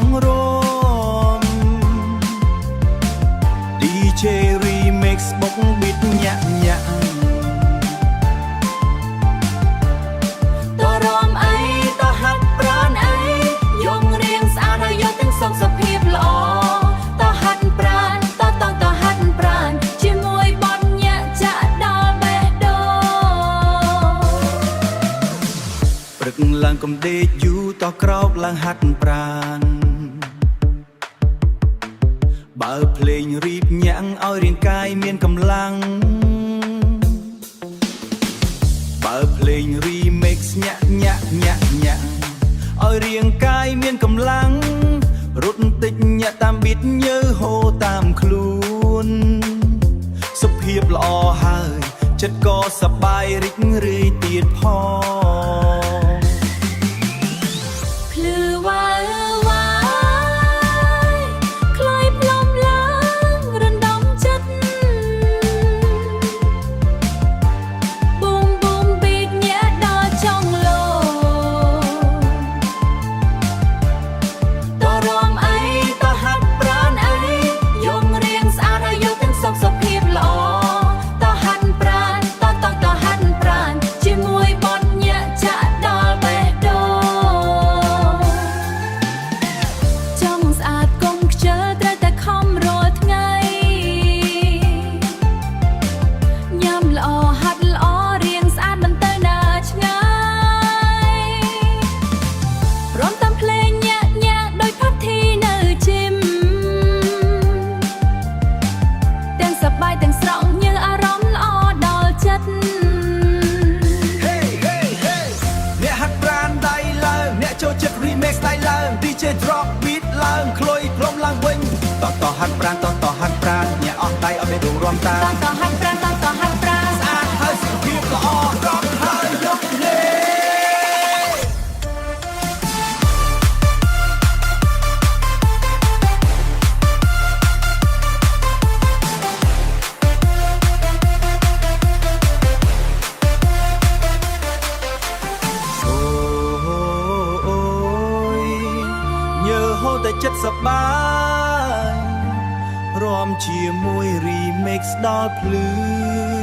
ងរម DJ Remix បុក beat ញាក់ញាក់តរំអីតហាត់ប្រាណអីយងរៀងស្អាតហើយយកទាំងសុខសភាពល្អតហាត់ប្រាណតហាត់ប្រាណជាមួយបនញាក់ចាក់ដល់បេះដូងព្រឹកឡើងកំដេកយូរតក្រោកឡើងហាត់ប្រាណបើភ្លេងរៀបញាក់ឲ្យរាងកាយមានកម្លាំងបើភ្លេង remix ញាក់ញាក់ញាក់ញាក់ឲ្យរាងកាយមានកម្លាំងរត់តិចញាក់តាម beat ញើហូរតាមខ្លួនសុខភាពល្អហើយចិត្តក៏សប្បាយរីករាយទៀតផងភ្លឺវ៉ាវ៉ាខ្លយផ្លុំឡើងរំដំចិត្តប៊ូមប៊ូមប៊ីតញាក់ដល់ចុងលោតរំអីតហាត់ប្រាណអីយងរៀងស្អាតហើយយកទាំងសុខសភាពល្អតហាត់ប្រាណតហាត់ប្រាណជាមួយបនញាក់ចាក់ដល់បេះដូងចង់ស្អាតកុំខ្ជិលត្រូវតែខំរាល់ថ្ងៃញ៉ាំល្អហាត់ល្អរៀងស្អាតមិនទៅណាឆ្ងាយព្រមតាមភ្លេងញាក់ញាក់ដោយផាត់ធីនៅជីមទាំងសប្បាយទាំងស្រង់ញើអារម្មណ៍ល្អដល់ចិត្តអ្នកហាត់ប្រាណដៃឡើងអ្នកចូលចិត្ត remix ដៃឡើង DJ drop beat ឡើងខ្លុយព្រមឡើងវិញតហាត់ប្រាណតហាត់ប្រាណអ្នកអស់ដៃឲ្យមានដួងរំតាតហាត់ប្រាណតហាត់ប្រាណស្អាតហើយសុខភាពល្អរកហើយយកលេញើហូរតែចិត្តសប្បាយរំជាមួយ remix ដល់ភ្លឺ